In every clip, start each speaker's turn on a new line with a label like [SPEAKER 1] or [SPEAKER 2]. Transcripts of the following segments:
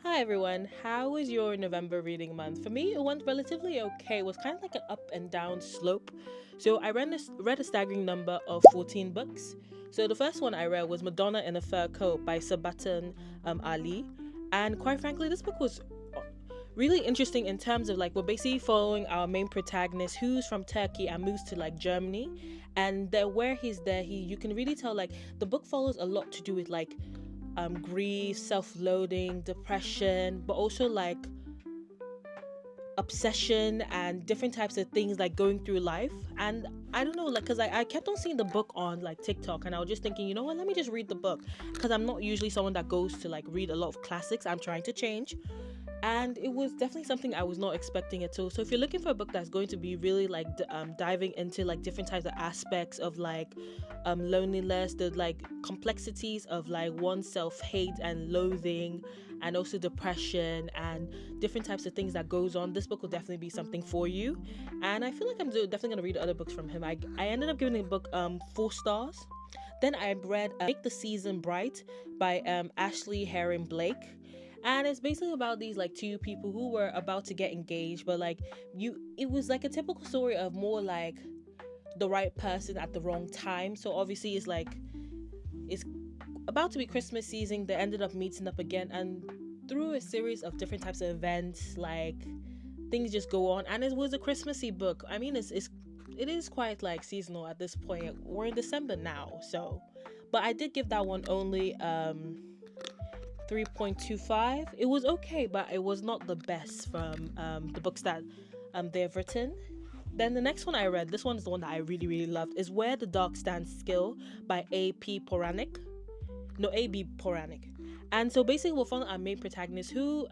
[SPEAKER 1] Hi everyone, how was your November reading month? For me, it went relatively okay. It was kind of like an up and down slope. So I read a staggering number of 14 books. So the first one I read was Madonna in a Fur Coat by Sabatan Ali. And quite frankly, this book was really interesting in terms of like we're basically following our main protagonist who's from Turkey and moves to like Germany. And where he's there, you can really tell like the book follows a lot to do with like grief, self-loathing, depression, but also like obsession and different types of things like going through life. And I don't know, like, because I kept on seeing the book on like TikTok, and I was just thinking, you know what, let me just read the book, because I'm not usually someone that goes to like read a lot of classics. I'm trying to change, and it was definitely something I was not expecting at all. So if you're looking for a book that's going to be really like diving into like different types of aspects of like loneliness, the like complexities of like one's self-hate and loathing, and also depression and different types of things that goes on, this book will definitely be something for you. And I feel like definitely going to read other books from him. I ended up giving the book 4 stars. Then I read Make the Season Bright by Ashley Herring Blake, and it's basically about these like two people who were about to get engaged, but like it was like a typical story of more like the right person at the wrong time. So obviously it's about to be Christmas season. They ended up meeting up again, and through a series of different types of events, like things just go on. And it was a Christmassy book. I mean, it is quite like seasonal at this point. We're in December now, so. But I did give that one only 3.25. It was okay, but it was not the best from the books that they've written. Then the next one I read, this one is the one that I really, really loved, is Where the Dark Stands Still by A.P. Poranik. No, A.B. Poranik. And so basically, we'll follow our main protagonist who,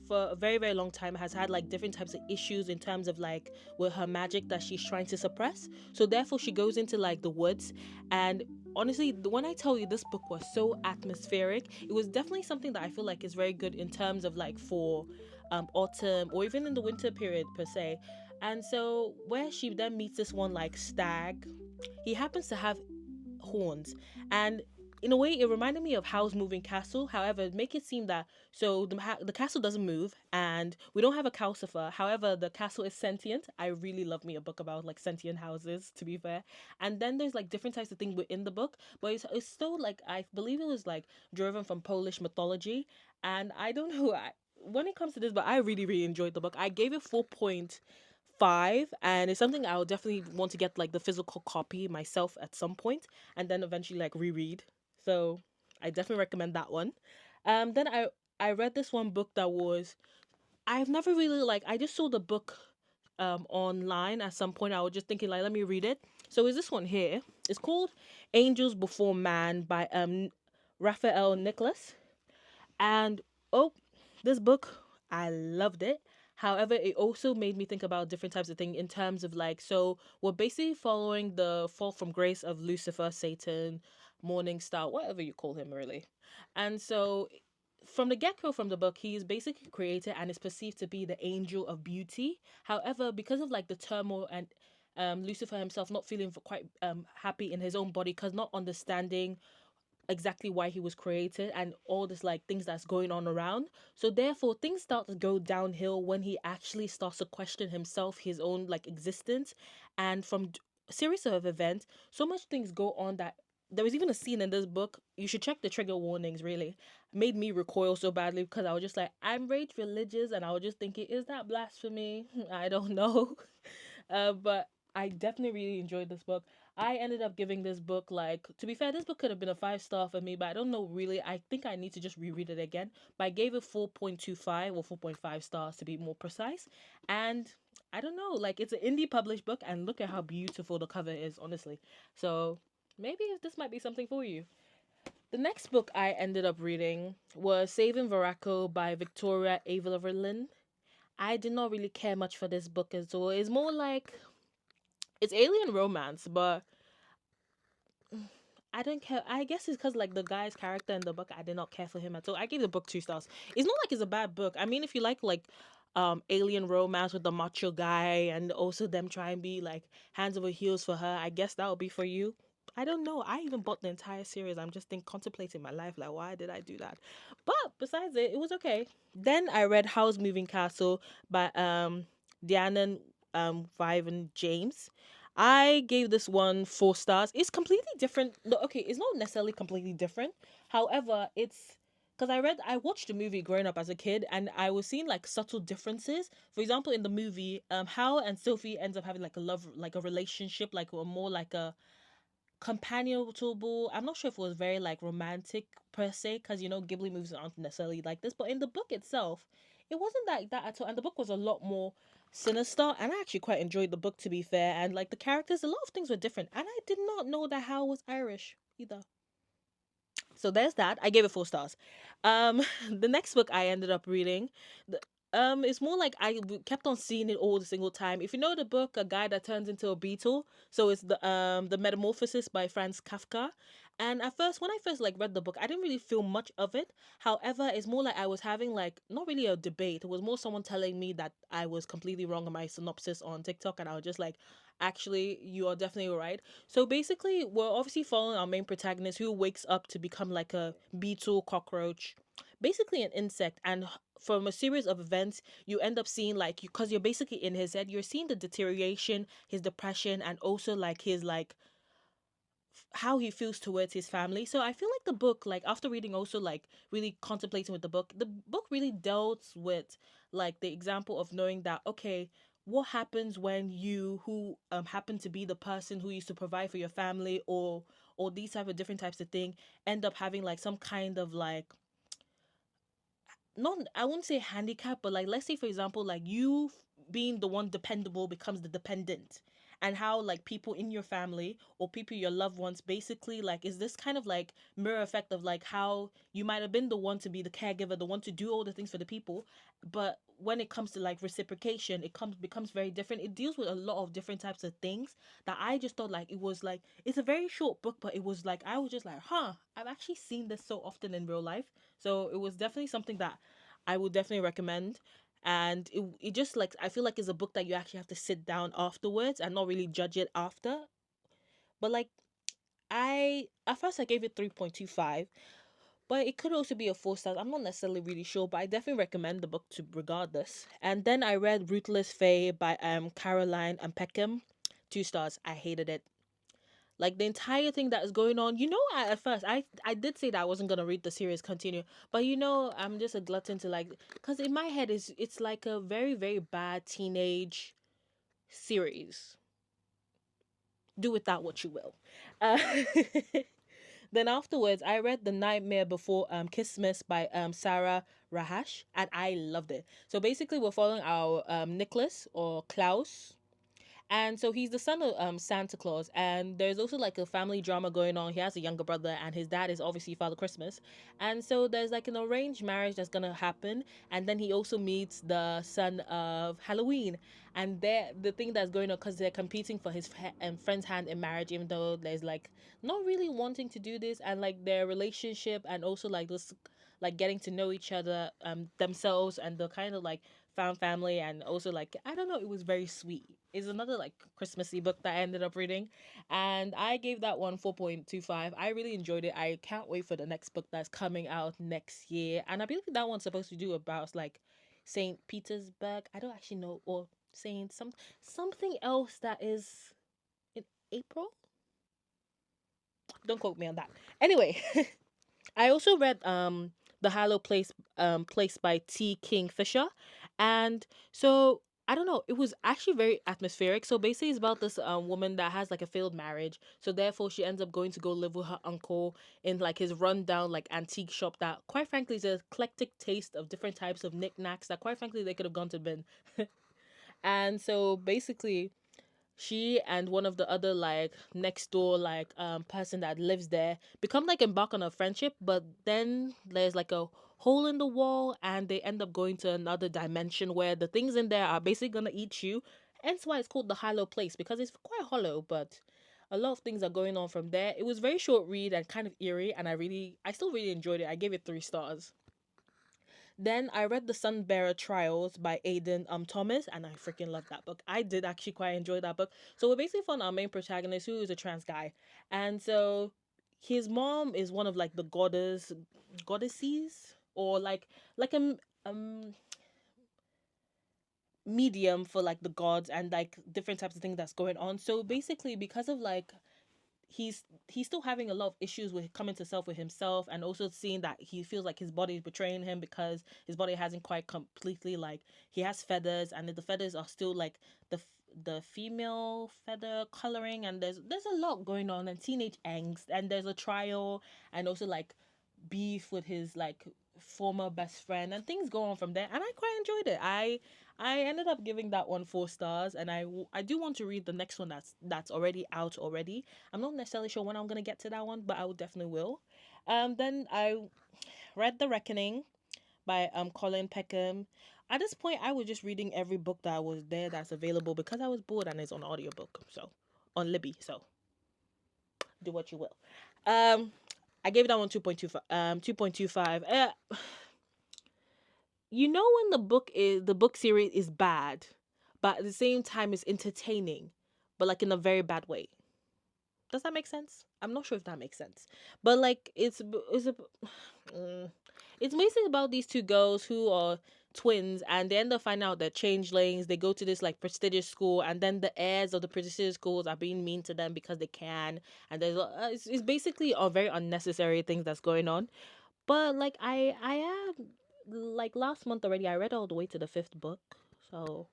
[SPEAKER 1] for a very, very long time, has had like different types of issues in terms of like with her magic that she's trying to suppress. So therefore, she goes into like the woods. And honestly, when I tell you this book was so atmospheric, it was definitely something that I feel like is very good in terms of like for autumn or even in the winter period per se. And so where she then meets this one like stag, he happens to have horns, and in a way it reminded me of Howl's Moving Castle. However, make it seem that so the castle doesn't move and we don't have a calcifer. However, the castle is sentient. I really love me a book about like sentient houses, to be fair. And then there's like different types of things within the book, but it's still like I believe it was like driven from Polish mythology. And I don't know, when it comes to this, but I really, really enjoyed the book. I gave it 4.5, and it's something I'll definitely want to get like the physical copy myself at some point, and then eventually like reread. So I definitely recommend that one. Then I read this one book that was, I've never really like, I just saw the book online at some point. I was just thinking like, let me read it. So is this one here? It's called Angels Before Man by Raphael Nicholas. And oh, this book, I loved it. However, it also made me think about different types of things in terms of like, so we're basically following the fall from grace of Lucifer, Satan, Morning Star, whatever you call him, really. And so, from the get go from the book, he is basically created and is perceived to be the angel of beauty. However, because of like the turmoil and Lucifer himself not feeling quite happy in his own body, because not understanding exactly why he was created and all this like things that's going on around, so therefore things start to go downhill when he actually starts to question himself, his own like existence. And from a series of events, so much things go on that there was even a scene in this book, you should check the trigger warnings, really made me recoil so badly, because I was just like, I'm rage religious, and I was just thinking, is that blasphemy? I don't know. But I definitely really enjoyed this book. I ended up giving this book like, to be fair, this book could have been a 5 star for me, but I don't know really. I think I need to just reread it again. But I gave it 4.25 or 4.5 stars to be more precise. And I don't know, like it's an indie published book, and look at how beautiful the cover is, honestly. So maybe this might be something for you. The next book I ended up reading was Saving Veraco by Victoria Avelerlin. I did not really care much for this book as well. It's more like it's alien romance, but I don't care. I guess it's because like the guy's character in the book, I did not care for him at all. I gave the book 2 stars. It's not like it's a bad book. I mean, if you like alien romance with the macho guy and also them trying to be like hands over heels for her, I guess that would be for you. I don't know. I even bought the entire series. I'm just contemplating my life, like why did I do that? But besides it, it was okay. Then I read House Moving Castle by Diana Vivan James. I gave this one 4 stars. It's completely different. No, okay, it's not necessarily completely different. However, it's because I watched the movie growing up as a kid, and I was seeing like subtle differences. For example, in the movie, Hal and Sophie ends up having like a love, like a relationship, like a more like a companionable. I'm not sure if it was very like romantic per se, because Ghibli movies aren't necessarily like this. But in the book itself, it wasn't like that at all, and the book was a lot more sinister. And I actually quite enjoyed the book, to be fair. And like the characters, a lot of things were different, and I did not know that Hal was Irish either. So there's that. I gave it 4 stars. The next book I ended up reading, it's more like kept on seeing it all the single time. If you know the book, A Guy That Turns into a Beetle, so it's the Metamorphosis by Franz Kafka. And at first, when I first like read the book, I didn't really feel much of it. However, it's more like I was having like not really a debate. It was more someone telling me that I was completely wrong in my synopsis on TikTok, and I was just like, actually, you are definitely right. So basically, we're obviously following our main protagonist who wakes up to become like a beetle cockroach, basically an insect. And from a series of events, you end up seeing like because you're basically in his head, you're seeing the deterioration, his depression, and also like his like how he feels towards his family. So I feel like the book, like after reading also like really contemplating with the book really dealt with like the example of knowing that okay, what happens when you who happen to be the person who used to provide for your family or these type of different types of thing end up having like some kind of like not I wouldn't say handicap, but like let's say for example, like being the one dependable becomes the dependent, and how like people in your family or people your loved ones basically like is this kind of like mirror effect of like how you might have been the one to be the caregiver, the one to do all the things for the people, but when it comes to like reciprocation, it comes becomes very different. It deals with a lot of different types of things that I just thought like it was like it's a very short book, but it was like I was just like, huh, I've actually seen this so often in real life. So it was definitely something that I would definitely recommend. And it just like I feel like it's a book that you actually have to sit down afterwards and not really judge it after. But like I at first I gave it 3.25, but it could also be a 4 stars. I'm not necessarily really sure, but I definitely recommend the book to regardless. And then I read Ruthless Fae by Caroline and Peckham. 2 stars. I hated it. Like the entire thing that is going on. At first I did say that I wasn't gonna read the series continue, but I'm just a glutton to like because in my head it's like a very very bad teenage series. Do with that what you will. Uh, then afterwards, I read The Nightmare Before Christmas by Sarah Rahash, and I loved it. So basically, we're following our Nicholas or Klaus, and so he's the son of Santa Claus, and there's also like a family drama going on. He has a younger brother, and his dad is obviously Father Christmas, and so there's like an arranged marriage that's gonna happen, and then he also meets the son of Halloween, and the thing that's going on because they're competing for his friend's hand in marriage, even though there's like not really wanting to do this, and like their relationship, and also like this like getting to know each other themselves and the kind of like found family, and also like I don't know, it was very sweet. It's another like Christmassy book that I ended up reading, and I gave that one 4.25. I really enjoyed it. I can't wait for the next book that's coming out next year, and I believe that one's supposed to do about like Saint Petersburg. I don't actually know, or saying something else that is in April. Don't quote me on that. Anyway, I also read The Hollow Place by T. Kingfisher, and so I don't know, it was actually very atmospheric. So basically, it's about this woman that has like a failed marriage, so therefore she ends up going to go live with her uncle in like his rundown like antique shop that quite frankly is a eclectic taste of different types of knickknacks that quite frankly they could have gone to bin. And so basically she and one of the other like next door like person that lives there become like embark on a friendship, but then there's like a hole in the wall and they end up going to another dimension where the things in there are basically gonna eat you. Hence why it's called the hollow place, because it's quite hollow, but a lot of things are going on from there. It was very short read and kind of eerie, and I still really enjoyed it. I gave it 3 stars. Then I read The Sunbearer Trials by Aidan Thomas, and I freaking love that book. I did actually quite enjoy that book. So we're basically found our main protagonist, who is a trans guy, and so his mom is one of like the goddesses, or like a medium for like the gods and like different types of things that's going on. So basically, because of like he's still having a lot of issues with coming to self with himself, and also seeing that he feels like his body is betraying him because his body hasn't quite completely, like, he has feathers, and the feathers are still like the female feather coloring, and there's a lot going on, and teenage angst, and there's a trial, and also like beef with his like former best friend, and things go on from there, and I quite enjoyed it. I ended up giving that one 4 stars, and I do want to read the next one that's already out already. I'm not necessarily sure when I'm gonna get to that one, but I will definitely will. Then I read The Reckoning by Colin Peckham. At this point, I was just reading every book that was there that's available because I was bored, and it's on audiobook, so on Libby. So do what you will. Um, I gave that one 2.25. 2.25. You know when the book series is bad, but at the same time it's entertaining, but like in a very bad way. Does that make sense? I'm not sure if that makes sense, but like mm, it's basically about these two girls who are twins, and they end up finding out they're changelings. They go to this like prestigious school, and then the heirs of the prestigious schools are being mean to them because they can, and it's basically a very unnecessary things that's going on. But like I am, like, last month already, I read all the way to the fifth book. So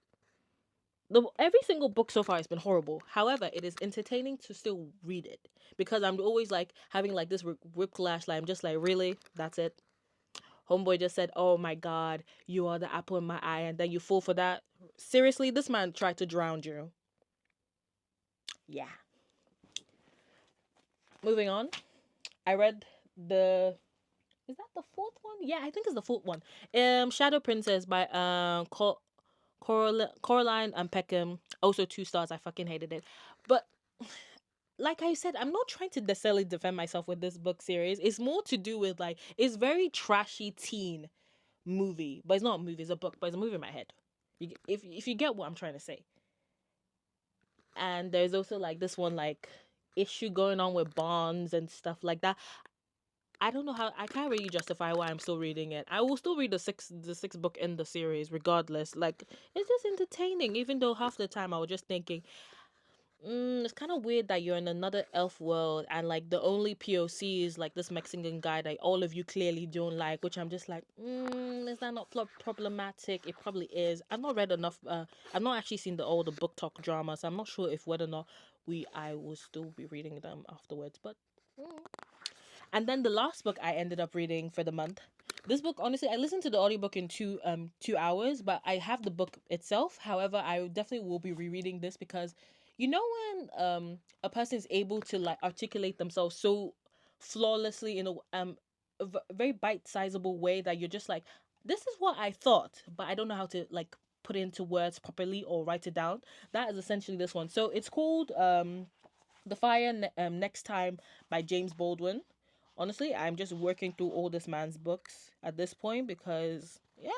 [SPEAKER 1] every single book so far has been horrible. However, it is entertaining to still read it because I'm always like having like this whiplash. Like, I'm just like, really, that's it. Homeboy just said, "Oh my God, you are the apple in my eye," and then you fall for that. Seriously, this man tried to drown you. Yeah. Moving on, I read the. Is that the fourth one? Yeah, I think it's the fourth one. Shadow Princess by Coraline and Peckham. Also 2 stars. I fucking hated it. But like I said, I'm not trying to necessarily defend myself with this book series. It's more to do with like, it's very trashy teen movie, but it's not a movie. It's a book, but it's a movie in my head. If you get what I'm trying to say. And there's also like this one like issue going on with bonds and stuff like that. I don't know how, I can't really justify why I'm still reading it. I will still read the sixth book in the series regardless. Like, it's just entertaining, even though half the time I was just thinking, it's kind of weird that you're in another elf world, and like the only POC is like this Mexican guy that all of you clearly don't like, which I'm just like, is that not problematic? It probably is. I've not read enough. I've not actually seen all the book talk drama, so I'm not sure if whether or not I will still be reading them afterwards. But and then the last book I ended up reading for the month. This book, honestly, I listened to the audiobook in 2 hours, but I have the book itself. However, I definitely will be rereading this because, you know, when a person is able to like articulate themselves so flawlessly in a very bite-sizable way that you're just like, this is what I thought, but I don't know how to like put it into words properly or write it down. That is essentially this one. So it's called The Fire Next Time by James Baldwin. Honestly, I'm just working through all this man's books at this point because, yeah.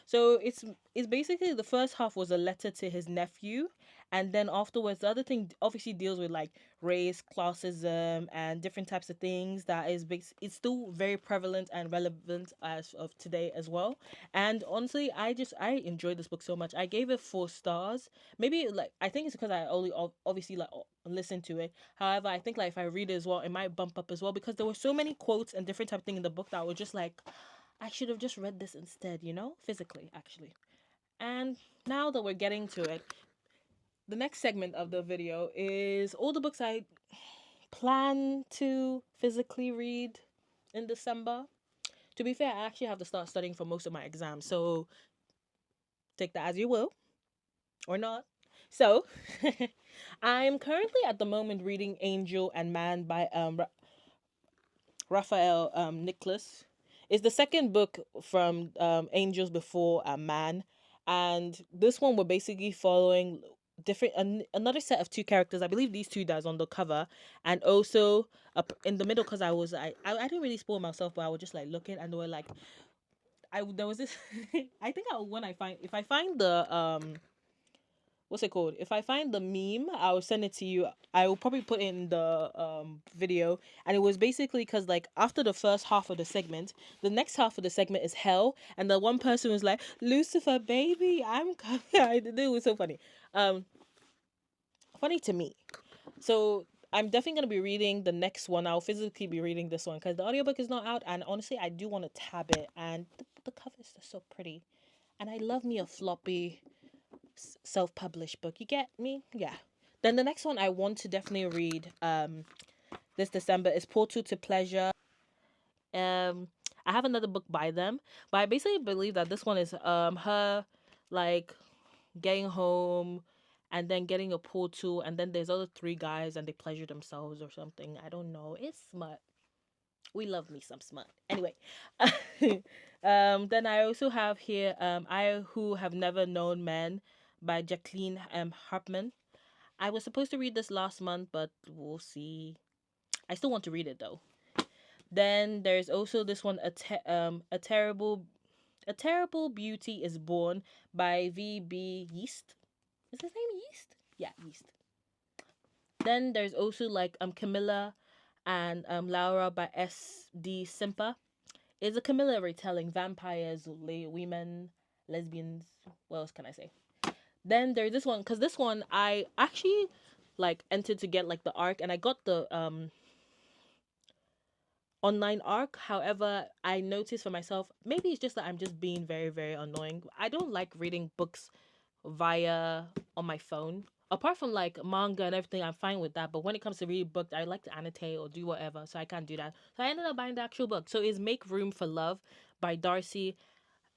[SPEAKER 1] So it's basically, the first half was a letter to his nephew, and then afterwards the other thing obviously deals with like race, classism, and different types of things that it's still very prevalent and relevant as of today as well. And honestly, I enjoyed this book so much. I gave it 4 stars. Maybe like, I think it's because I only obviously like listen to it. However, I think like if I read it as well, it might bump up as well because there were so many quotes and different type of thing in the book that were just like, I should have just read this instead, physically, actually. And now that we're getting to it, the next segment of the video is all the books I plan to physically read in December. To be fair, I actually have to start studying for most of my exams, so take that as you will, or not. So, I'm currently at the moment reading Angel and Man by Raphael Nicholas. It's the second book from Angels Before Man, and this one we're basically following another set of two characters. I believe these two that's on the cover, and also in the middle, because I didn't really spoil myself, but I was just like looking, and they were like, I there was this. I think when I find if I find the what's it called? If I find the meme, I'll send it to you. I will probably put it in the video. And it was basically because like after the first half of the segment, the next half of the segment is hell, and the one person was like, "Lucifer, baby, I'm coming." It was so funny. Um, funny to me. So I'm definitely gonna be reading the next one. I'll physically be reading this one because the audiobook is not out, and honestly, I do want to tab it. And the covers are so pretty, and I love me a floppy self-published book. You get me? Yeah. Then the next one I want to definitely read this December is Portal to Pleasure. Um I have another book by them, but I basically believe that this one is her like getting home and then getting a portal, and then there's other three guys and they pleasure themselves or something. I don't know. It's smut. We love me some smut. Anyway. Then I also have here I Who Have Never Known Men by Jacqueline Harpman. I was supposed to read this last month, but we'll see. I still want to read it though. Then there's also this one, a terrible beauty is born by V.B. Yeast. Is his name Yeast? Yeah, Yeast. Then there's also like Camilla and Laura by S.D. Simpa. It's a Camilla retelling vampires, women, lesbians. What else can I say? Then there's this one, because this one I actually like entered to get like the arc, and I got the online arc. However, I noticed for myself, maybe it's just that I'm just being very, very annoying. I don't like reading books via on my phone. Apart from like manga and everything, I'm fine with that. But when it comes to reading books, I like to annotate or do whatever, so I can't do that. So I ended up buying the actual book. So it's Make Room for Love by Darcy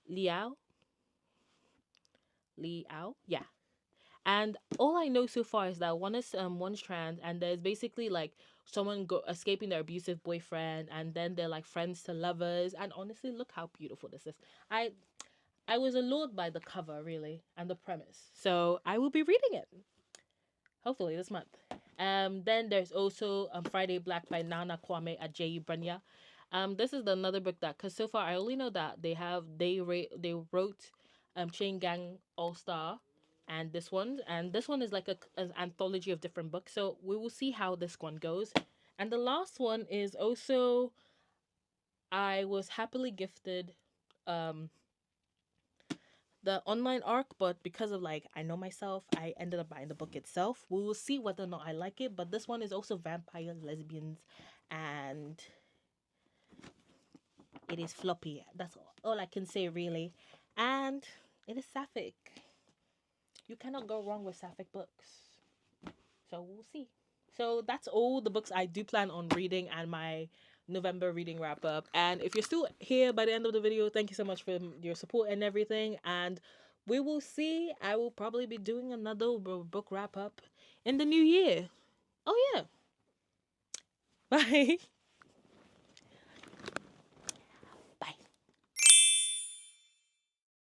[SPEAKER 1] Liao. Liao, yeah. And all I know so far is that one's trans, and there's basically like someone escaping their abusive boyfriend, and then they're like friends to lovers. And honestly, look how beautiful this is. I was allured by the cover really and the premise, so I will be reading it hopefully this month. Then there's also Friday Black by Nana Kwame Ajayi Branya. This is another book that, cause so far I only know that they wrote Chain Gang All Star, and this one is like an anthology of different books. So we will see how this one goes. And the last one is also I was happily gifted um the online arc, but because of like I know myself, I ended up buying the book itself. We will see whether or not I like it, but this one is also vampires, lesbians, and it is floppy. That's all I can say really. And it is sapphic. You cannot go wrong with sapphic books. So we'll see. So that's all the books I do plan on reading and my November reading wrap up. And if you're still here by the end of the video, thank you so much for your support and everything. And we will see. I will probably be doing another book wrap up in the new year. Oh, yeah. Bye.